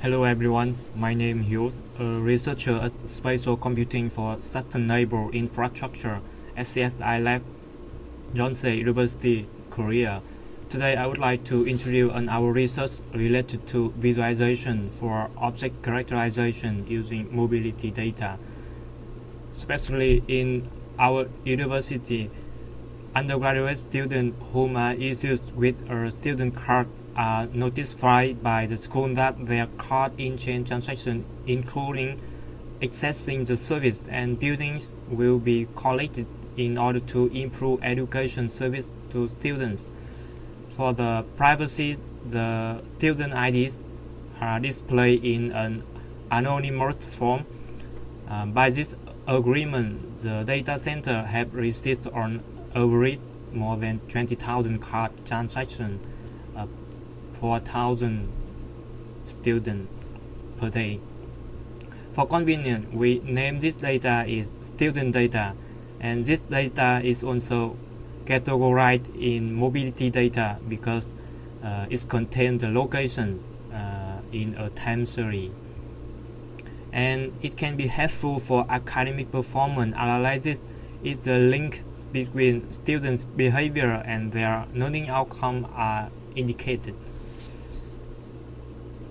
Hello everyone, my name is Hugh, a researcher at Spatial Computing for Sustainable Infrastructure SCSI Lab, Yonsei University, Korea. Today I would like to introduce our research related to visualization for object characterization using mobility data. Especially in our university, undergraduate students whom are issued with a student card are notified by the school that their card in-chain transaction, including accessing the service and buildings, will be collected in order to improve education service to students. For the privacy, the student IDs are displayed in an anonymous form. By this agreement, the data center have received on average more than 20,000 card transactions, 4,000 students per day. For convenience, we name this data is student data, and this data is also categorized in mobility data because it contains the locations in a time series. And it can be helpful for academic performance analysis if the links between students' behavior and their learning outcome are indicated.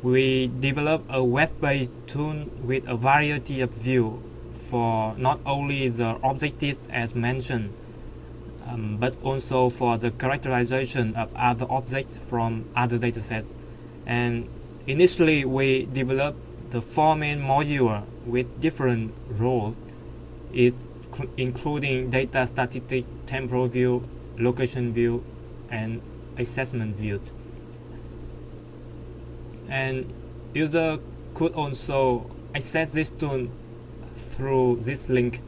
We develop a web-based tool with a variety of views for not only the objectives as mentioned, but also for the characterization of other objects from other datasets. And initially, we developed the four main modules with different roles, including data statistic, temporal view, location view, and assessment view. And user could also access this tool through this link.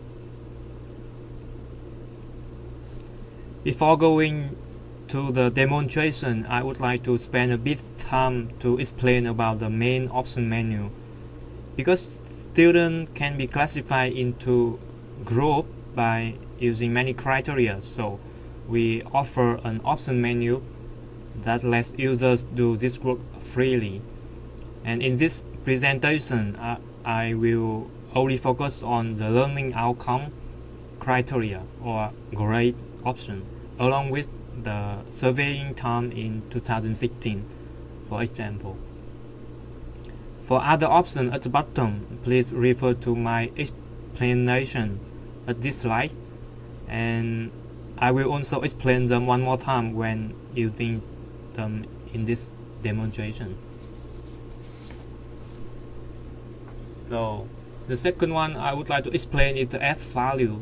Before going to the demonstration, I would like to spend a bit time to explain about the main option menu. Because students can be classified into groups by using many criteria, so we offer an option menu that lets users do this work freely. And in this presentation, I will only focus on the learning outcome criteria or grade option, along with the surveying time in 2016, for example. For other options at the bottom, please refer to my explanation at this slide, and I will also explain them one more time when using them in this demonstration. So the second one I would like to explain is the F value,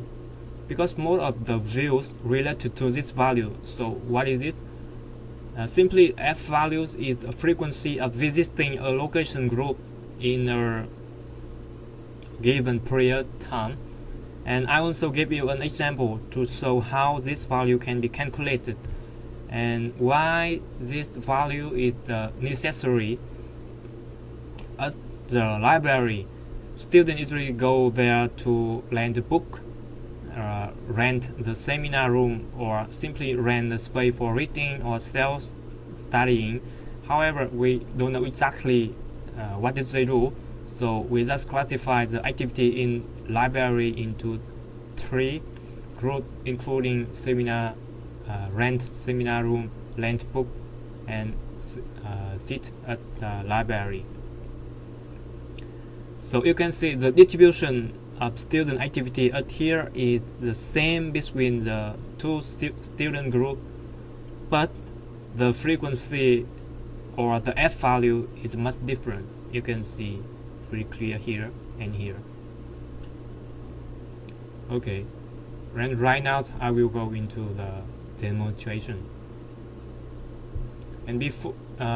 because most of the views related to this value. So what is it? Simply, F values is a frequency of visiting a location group in a given period time. And I also give you an example to show how this value can be calculated and why this value is necessary. At the library, students usually go there to rent a book, rent the seminar room, or simply rent the space for reading or self-studying. However, we don't know exactly what did they do, so we just classify the activity in library into three groups, including seminar, rent seminar room, rent book, and sit at the library. So you can see the distribution of student activity at here is the same between the two student groups, but the frequency or the F value is much different. You can see pretty clear here and here. Okay, and right now I will go into the demonstration. And before,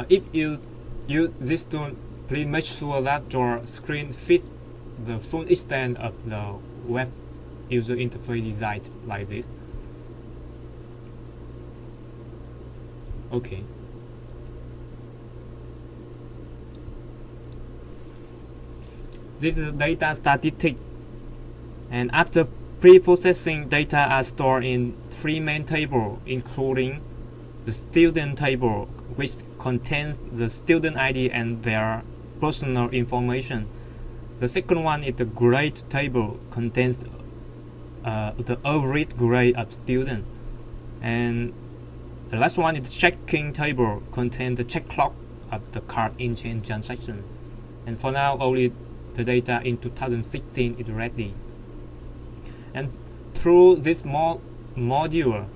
if you use this tool, please make sure that your screen fits the full extent of the web user interface design like this. Okay. This is data statistic, and after pre-processing, data are stored in three main tables, including the student table, which contains the student ID and their personal information. The second one is the grade table, contains the average grade of student. And the last one is the checking table, contains the check log of the card in-chain transaction. And for now, only the data in 2016 is ready. And through this module,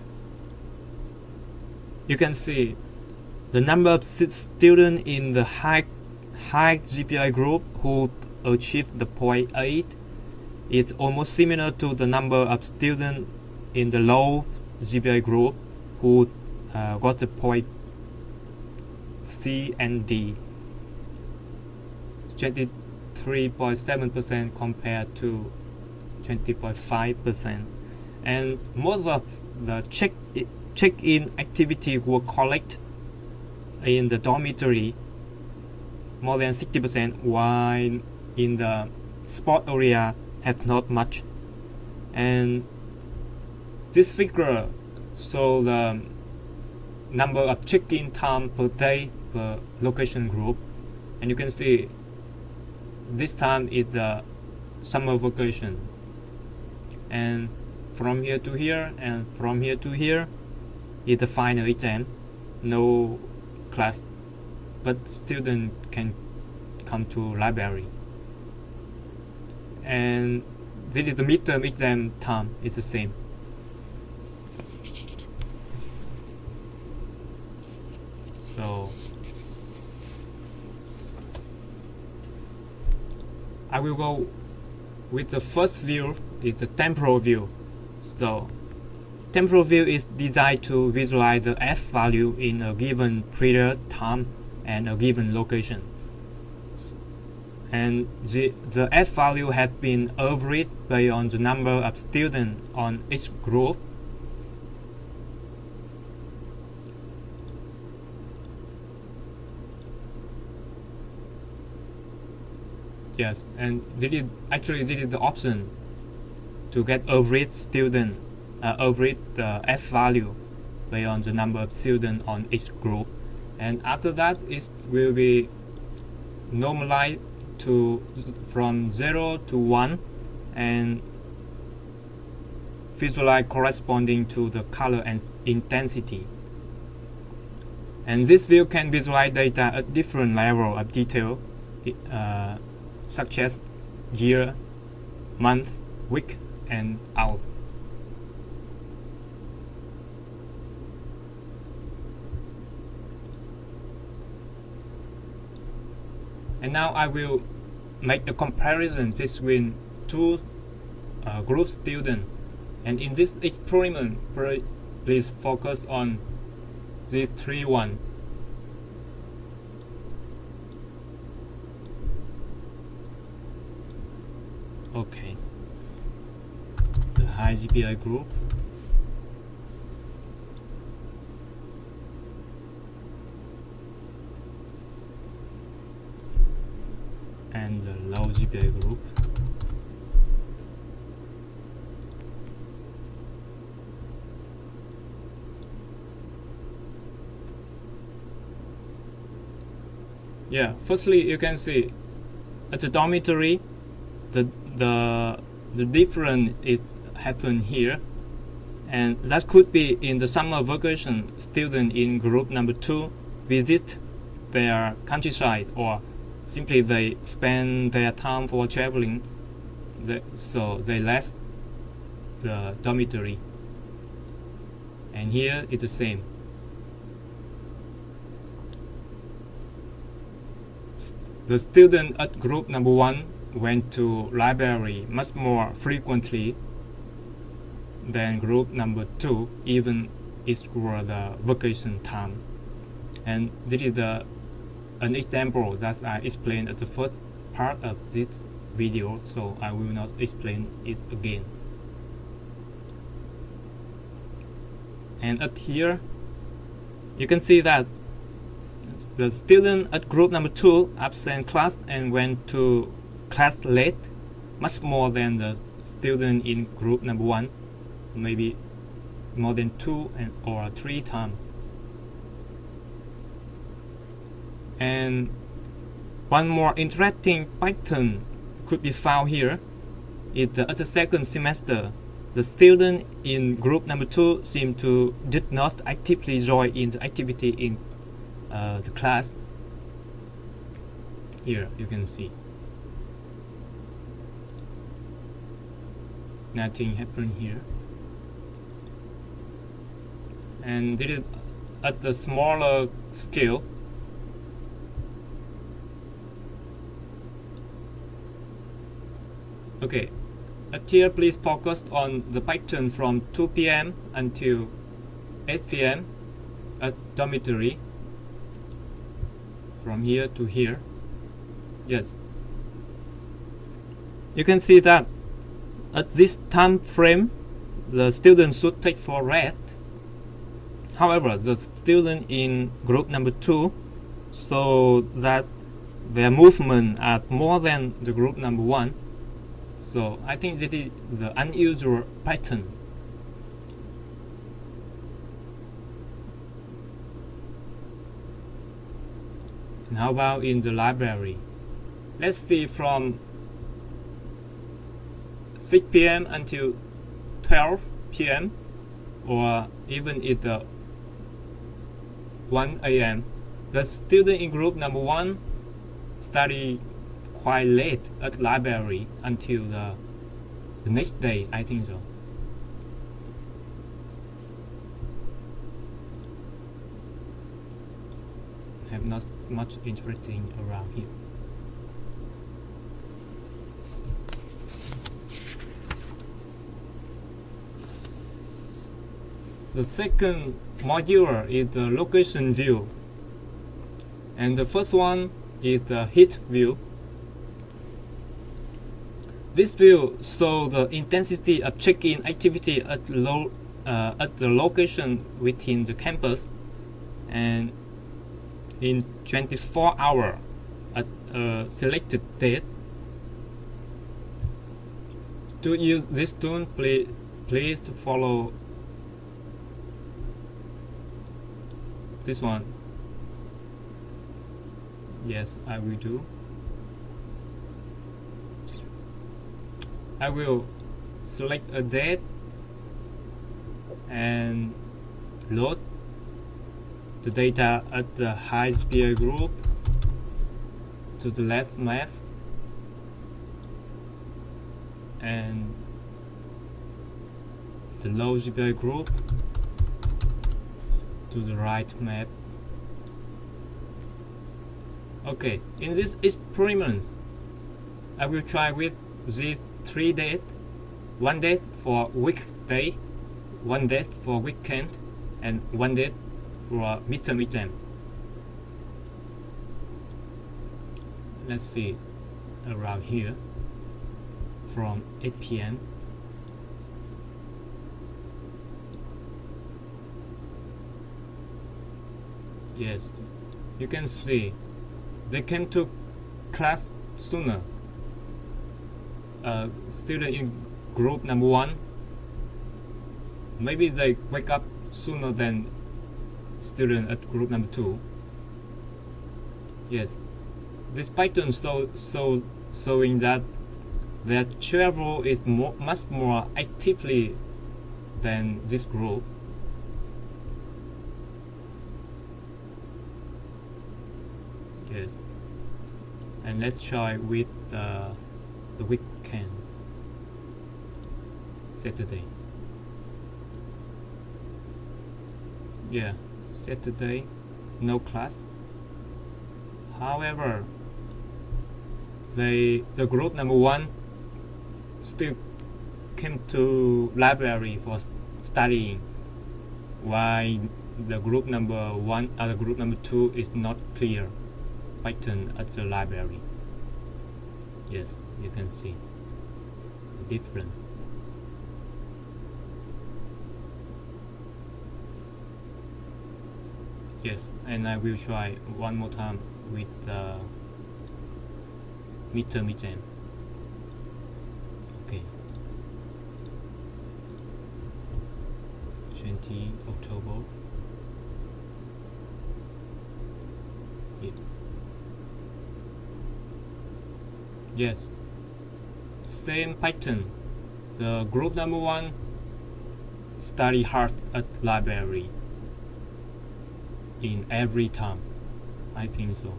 you can see the number of students in the high GPA group who achieved the point 8 is almost similar to the number of students in the low GPA group who got the point C and D, 23.7% compared to 20.5%. And most of the check-in activity were collected in the dormitory, more than 60%, while in the sport area have not much. And this figure shows the number of check-in time per day per location group, and you can see this time is the summer vacation, and from here to here and from here to here is the final exam. No class, but student can come to library. And this is the midterm exam time, it's the same. So I will go with the first view, is the temporal view. So temporal view is designed to visualize the f value in a given period, time, and a given location. And the f value has been averaged based on the number of students on each group. Yes, and this is the option to get average student, average the f value based on the number of students on each group. And after that, it will be normalized to from 0 to 1 and visualize corresponding to the color and intensity. And this view can visualize data at different level of detail, such as year, month, week, and hour. And now I will make the comparison between two group students. And in this experiment, please focus on these three ones. Okay. The high GPA group. And the low GPA group. Yeah, firstly you can see at the dormitory the difference is happen here, and that could be in the summer vacation. Students in group number 2 visit their countryside, or simply they spend their time for traveling, so they left the dormitory. And here it's the same. The student at group number 1 went to library much more frequently than group number 2, even it was the vacation time. And this is an example that I explained at the first part of this video, so I will not explain it again. And up here you can see that the student at group number 2 absent class and went to class late much more than the student in group number 1, maybe more than 2 or 3 times. And One more interesting pattern could be found here is that at the second semester, the students in group number 2 seem to did not actively join in the activity in the class. Here you can see nothing happened here, and this is at the smaller scale. Okay, at here please focus on the pattern from 2 p.m. until 8 p.m. at dormitory, from here to here. Yes, you can see that at this time frame the students should take for rest. However, the student in group number 2 so that their movement are more than the group number 1. So I think that is the unusual pattern. And how about in the library? Let's see from 6 p.m. until 12 p.m. or even at 1 a.m. The student in group number 1 study quite late at library until the next day, I think so. Have not much interesting around here. The second module is the location view, and the first one is the heat view. This view shows the intensity of check-in activity at the location within the campus, and in 24 hours at a selected date. To use this tool, please follow this one. Yes, I will do. I will select a date and load the data at the high GPA group to the left map and the low GPA group to the right map. Okay, in this experiment I will try with these 3 dates: 1 date for weekday, 1 date for weekend, and 1 date for midterm exam. Let's see around here from 8 p.m. Yes, you can see they came to class sooner. Student in group number 1, maybe they wake up sooner than student at group number 2. Yes, this pattern showing that their travel is much more actively than this group. Yes, and let's try with the weekend, Saturday. Yeah, Saturday, no class. However, the group number 1 still came to library for studying, while the group number 1 and the group number 2 is not clear pattern at the library. Yes, you can see the difference. Yes, and I will try one more time with the midterm exam. Okay, 20 October. Yeah. Yes, same pattern. The group number 1 study hard at library in every term. I think so.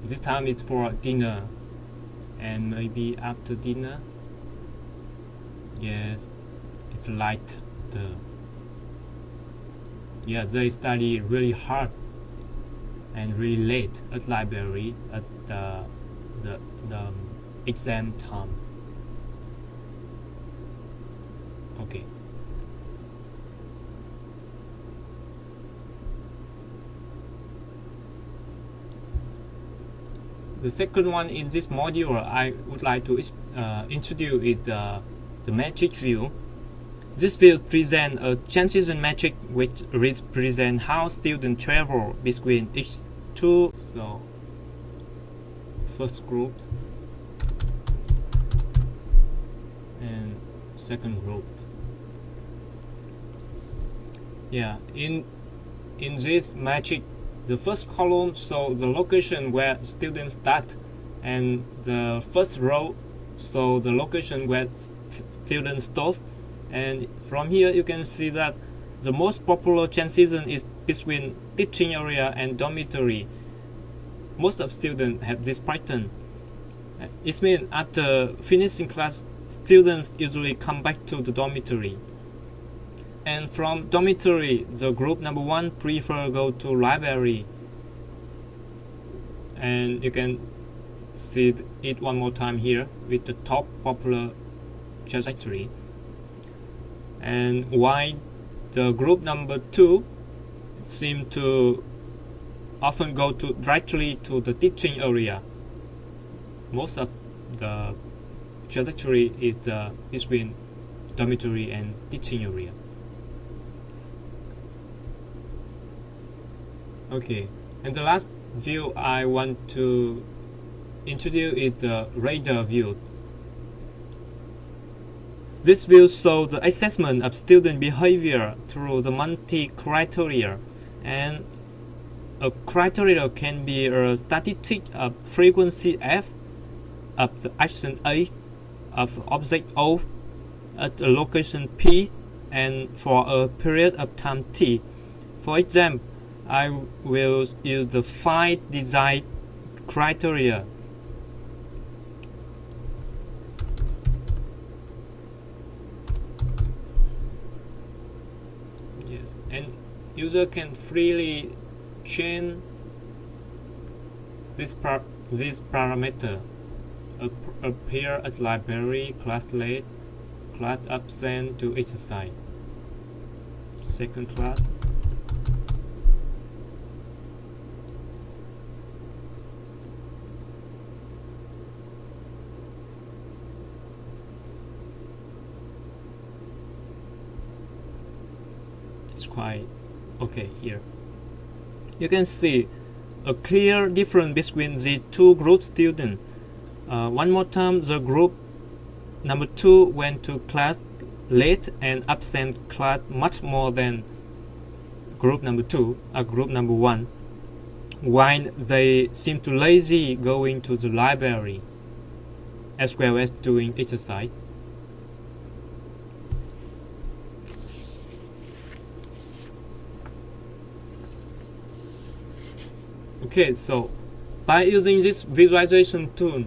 This time is for dinner, and maybe after dinner. Yes, it's light. Yeah, they study really hard and really late at library at the exam time. Okay. The second one in this module I would like to introduce is the metric view. This view presents a transition metric which represents how students travel between each two. So, first group and second group. Yeah, in this metric, the first column shows the location where students start, and the first row shows the location where students stop. And from here you can see that the most popular transition is between teaching area and dormitory. Most of students have this pattern. It means after finishing class, students usually come back to the dormitory. And from dormitory, the group number 1 prefer go to library. And you can see it one more time here with the top popular trajectory. And why the group number 2 seem to often go directly to the teaching area. Most of the trajectory is between dormitory and teaching area. Okay, and the last view I want to introduce is the radar view. This view shows the assessment of student behavior through the multi-criteria, and a criteria can be a statistic of frequency F, of the action A, of the object O, at a location P, and for a period of time T. For example, I will use the 5 design criteria. Yes, and user can freely change this parameter. Appear at library, class late, class absent to exercise. Second class. It's quite okay here. You can see a clear difference between the two group students. One more time, the group number 2 went to class late and absent class much more than group number 1, while they seem to lazy going to the library as well as doing exercise. Okay, so by using this visualization tool,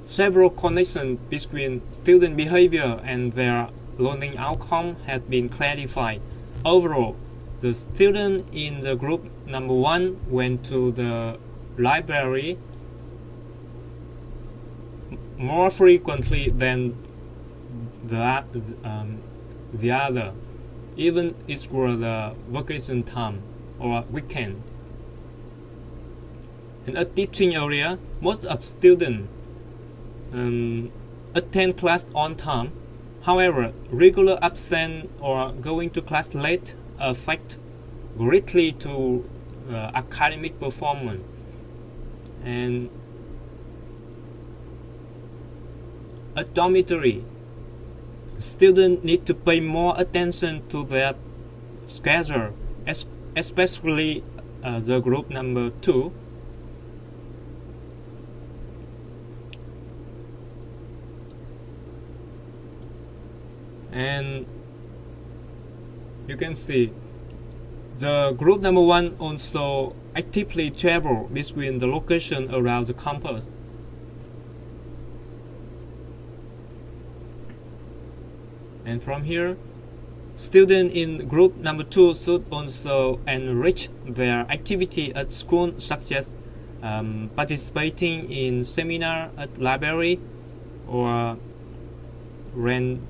several connections between student behavior and their learning outcome have been clarified. Overall, the student in the group number 1 went to the library more frequently than the other, even it were the vacation time or weekend. In a teaching area, most of students attend class on time. However, regular absence or going to class late affect greatly to academic performance. And at dormitory, students need to pay more attention to their schedule especially the group number 2. And you can see the group number 1 also actively travel between the location around the campus. And from here, students in group number 2 should also enrich their activity at school, such as participating in seminar at library, or rent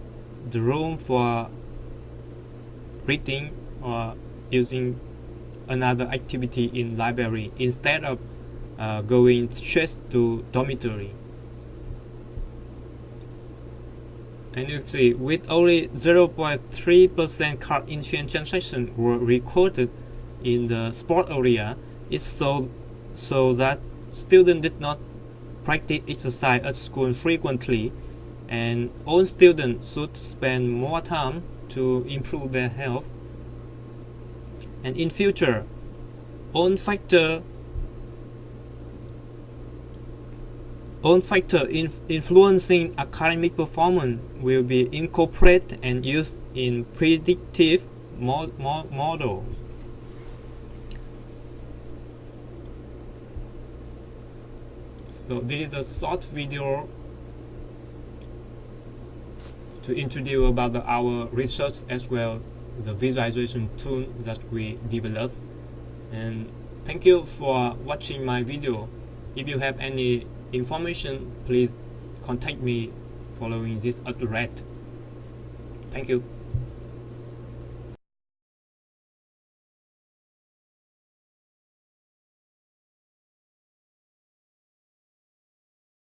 the room for reading, or using another activity in library instead of going straight to dormitory. And you see, with only 0.3% card in-chain transactions were recorded in the sport area, it so that students did not practice exercise at school frequently, and all students should spend more time to improve their health. And in future, all factor influencing academic performance will be incorporated and used in predictive model. So this is a short video to introduce about our research as well the visualization tool that we developed. And thank you for watching my video. If you have any information, please contact me following this address. Thank you.